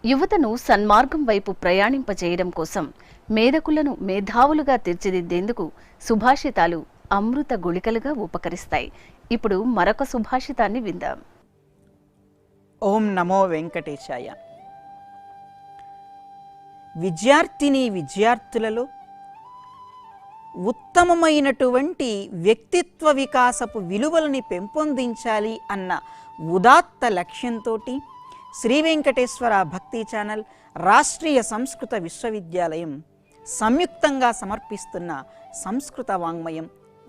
యువతను సన్మార్గం వైపు ప్రయాణింపజేయడం కోసం మేధకులను మేధావులుగా తీర్చిదిద్దేందుకు సుభాషితాలు అమృత గుళికలుగా ఉపకరిస్తాయి. ఇప్పుడు మరొక సుభాషితాన్ని విందాం. ఓం నమో వెంకటేశాయ. విద్యార్థిని విద్యార్థులలో ఉత్తమమైనటువంటి వ్యక్తిత్వ వికాసపు విలువలని పెంపొందించాలి అన్న ఉదాత్త లక్ష్యంతో శ్రీ వెంకటేశ్వర భక్తి ఛానల్, రాష్ట్రీయ సంస్కృత విశ్వవిద్యాలయం సంయుక్తంగా సమర్పిస్తున్న సంస్కృత వాంగ్మయం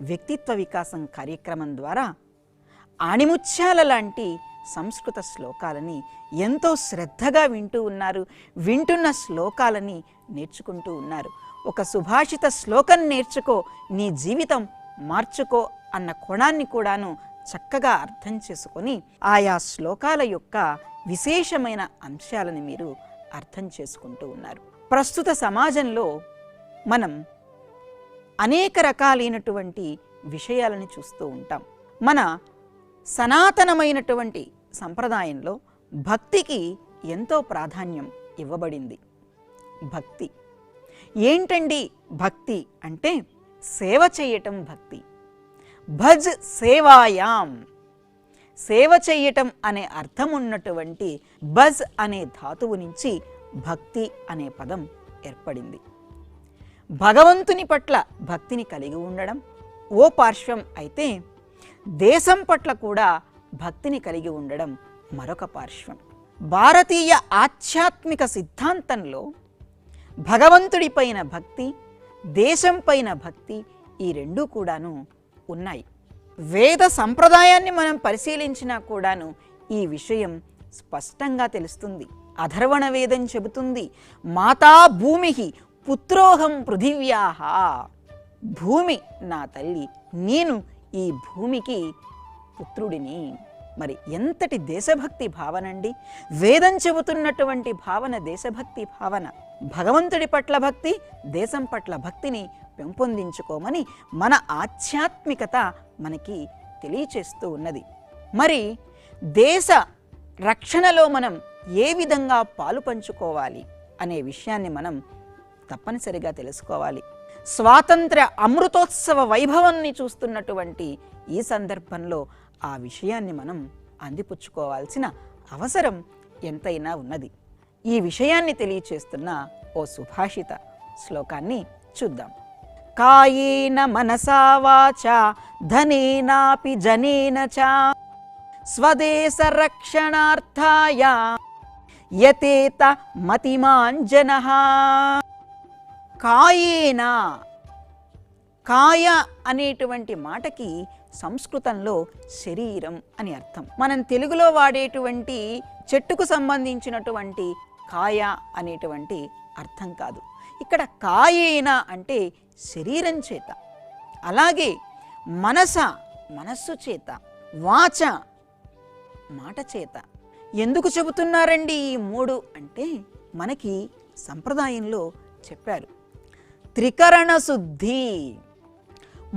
వ్యక్తిత్వ వికాసం కార్యక్రమం ద్వారా ఆణిముత్యాల లాంటి సంస్కృత శ్లోకాలని ఎంతో శ్రద్ధగా వింటూ ఉన్నారు. వింటున్న శ్లోకాలని నేర్చుకుంటూ ఉన్నారు. ఒక సుభాషిత శ్లోకం నేర్చుకో, నీ జీవితం మార్చుకో అన్న కోణాన్ని కూడాను చక్కగా అర్థం చేసుకొని ఆయా శ్లోకాల యొక్క విశేషమైన అంశాలను మీరు అర్థం చేసుకుంటూ ఉన్నారు. ప్రస్తుత సమాజంలో మనం అనేక రకాలైనటువంటి విషయాలను చూస్తూ ఉంటాం. మన సనాతనమైనటువంటి సంప్రదాయంలో భక్తికి ఎంతో ప్రాధాన్యం ఇవ్వబడింది. భక్తి ఏంటండి? భక్తి అంటే సేవ చేయటం భక్తి. భజ్ సేవాయాం, సేవ చేయటం అనే అర్థం ఉన్నటువంటి బజ్ అనే ధాతువు నుంచి భక్తి అనే పదం ఏర్పడింది. భగవంతుని పట్ల భక్తిని కలిగి ఉండడం ఓ పార్శ్వం అయితే, దేశం పట్ల కూడా భక్తిని కలిగి ఉండడం మరొక పార్శ్వం. భారతీయ ఆధ్యాత్మిక సిద్ధాంతంలో భగవంతుడిపైన భక్తి, దేశం పైన భక్తి, ఈ రెండూ కూడాను ఉన్నాయి. వేద సంప్రదాయాన్ని మనం పరిశీలించినా కూడాను ఈ విషయం స్పష్టంగా తెలుస్తుంది. అథర్వణ వేదం చెబుతుంది, మాతా భూమి పుత్రోహం పృథివ్యాః. భూమి నా తల్లి, నేను ఈ భూమికి పుత్రుడిని. మరి ఎంతటి దేశభక్తి భావనండి! వేదం చెబుతున్నటువంటి భావన దేశభక్తి భావన. భగవంతుడి పట్ల భక్తి, దేశం పట్ల భక్తిని పెంపొందించుకోమని మన ఆధ్యాత్మికత మనకి తెలియచేస్తూ ఉన్నది. మరి దేశ రక్షణలో మనం ఏ విధంగా పాలు పంచుకోవాలి అనే విషయాన్ని మనం తప్పనిసరిగా తెలుసుకోవాలి. స్వాతంత్ర్య అమృతోత్సవ వైభవాన్ని చూస్తున్నటువంటి ఈ సందర్భంలో ఆ విషయాన్ని మనం అందిపుచ్చుకోవాల్సిన అవసరం ఎంతైనా ఉన్నది. ఈ విషయాన్ని తెలియచేస్తున్న ఓ సుభాషిత శ్లోకాన్ని చూద్దాం. కాయేన మనసా వాచా ధనేనాపి జనేన చ స్వదేశ రక్షణార్థాయ యతేత మతిమాన్ జనః. కాయేన, కాయ అనేటువంటి మాటకి సంస్కృతంలో శరీరం అని అర్థం. మనం తెలుగులో వాడేటువంటి చెట్టుకు సంబంధించినటువంటి కాయ అనేటువంటి అర్థం కాదు. ఇక్కడ కాయేన అంటే శరీరం చేత, అలాగే మనస మనస్సు చేత, వాచ మాట చేత. ఎందుకు చెబుతున్నారండి ఈ మూడు అంటే, మనకి సంప్రదాయంలో చెప్పారు త్రికరణ శుద్ధి,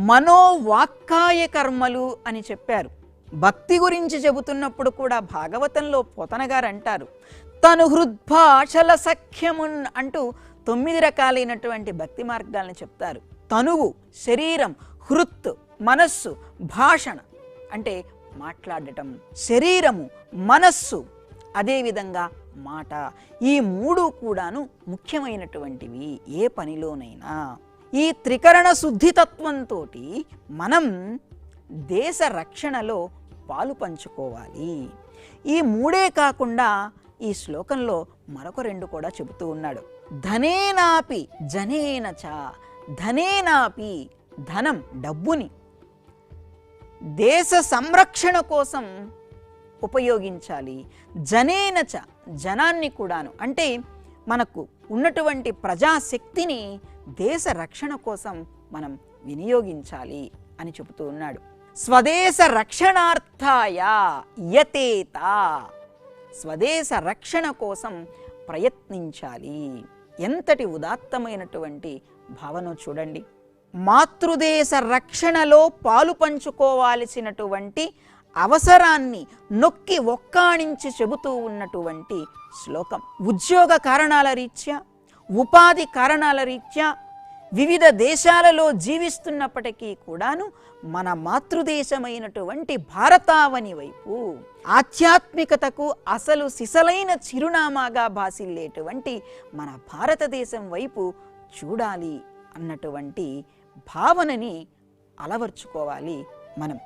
మనోవాక్కాయ కర్మలు అని చెప్పారు. భక్తి గురించి చెబుతున్నప్పుడు కూడా భాగవతంలో పోతన గారు అంటారు, తను హృద్భాషల సఖ్యమున్ అంటూ 9 రకాలైనటువంటి భక్తి మార్గాలను చెప్తారు. తనువు, శరీరం, హృత్ మనస్సు, భాషణ అంటే మాట్లాడటం, శరీరము, మనస్సు, అదేవిధంగా మాట. ఈ మూడు కూడాను ముఖ్యమైనటువంటివి ఏ పనిలోనైనా. ఈ త్రికరణ శుద్ధితత్వంతో మనం దేశ రక్షణలో పాలు పంచుకోవాలి. ఈ మూడే కాకుండా ఈ శ్లోకంలో మరొక 2 కూడా చెబుతూ ఉన్నాడు. ధనేనాపి జనేన చ. ధనేనాపి ధనం, డబ్బుని దేశ సంరక్షణ కోసం ఉపయోగించాలి. జనేన చ జనాన్ని కూడాను, అంటే మనకు ఉన్నటువంటి ప్రజాశక్తిని దేశ రక్షణ కోసం మనం వినియోగించాలి అని చెబుతూ ఉన్నాడు. స్వదేశ రక్షణార్థాయ యతేత, స్వదేశ రక్షణ కోసం ప్రయత్నించాలి. ఎంతటి ఉదాత్తమైనటువంటి భావన చూడండి. మాతృదేశ రక్షణలో పాలు పంచుకోవాల్సినటువంటి అవసరాన్ని నొక్కి ఒక్కాణించి చెబుతూ ఉన్నటువంటి శ్లోకం. ఉద్యోగ కారణాల రీత్యా, ఉపాధి కారణాల రీత్యా వివిధ దేశాలలో జీవిస్తున్నప్పటికీ కూడాను మన మాతృదేశమైనటువంటి భారతావని వైపు ఆధ్యాత్మికతకు అసలు సిసలైన చిరునామాగా భాసిల్లేటువంటి మన భారతదేశం వైపు చూడాలి అన్నటువంటి భావనని అలవర్చుకోవాలి మనం.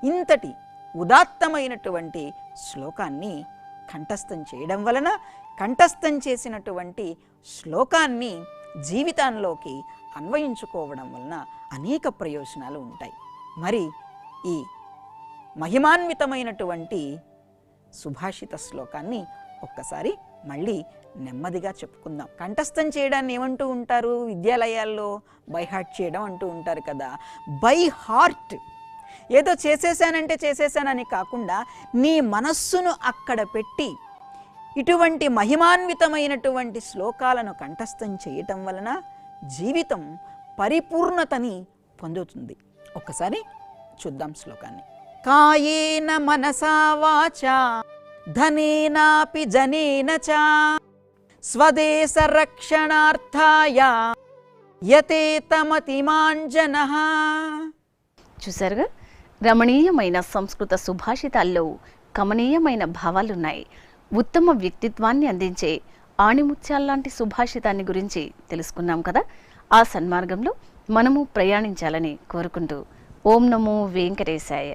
ఇంతటి ఉదాత్తమైనటువంటి శ్లోకాన్ని కంఠస్థం చేయడం వలన, కంఠస్థం చేసినటువంటి శ్లోకాన్ని జీవితంలోకి అన్వయించుకోవడం వలన అనేక ప్రయోజనాలు ఉంటాయి. మరి ఈ మహిమాన్వితమైనటువంటి సుభాషిత శ్లోకాన్ని ఒక్కసారి మళ్ళీ నెమ్మదిగా చెప్పుకుందాం. కంఠస్థం చేయడాన్ని ఏమంటూ ఉంటారు విద్యాలయాల్లో? బై హార్ట్ చేయడం అంటూ ఉంటారు కదా. బై హార్ట్ ఏదో చేసేసానంటే చేసేసానని కాకుండా నీ మనస్సును అక్కడ పెట్టి ఇటువంటి మహిమాన్వితమైనటువంటి శ్లోకాలను కంఠస్థం చేయటం వలన జీవితం పరిపూర్ణతని పొందుతుంది. ఒక్కసారి చూద్దాం శ్లోకాన్ని. కాయేన మనసా వాచా ధనేనాపి జనేన చ స్వదేశ రక్షణార్థాయ యతేతమతిమాంజనః. చూసారుగా, రమణీయమైన సంస్కృత సుభాషితాల్లో కమనీయమైన భావాలున్నాయి. ఉత్తమ వ్యక్తిత్వాన్ని అందించే ఆణిముత్యాల్లాంటి సుభాషితాన్ని గురించి తెలుసుకున్నాం కదా. ఆ సన్మార్గంలో మనము ప్రయాణించాలని కోరుకుంటూ ఓం నమో వెంకటేశాయ.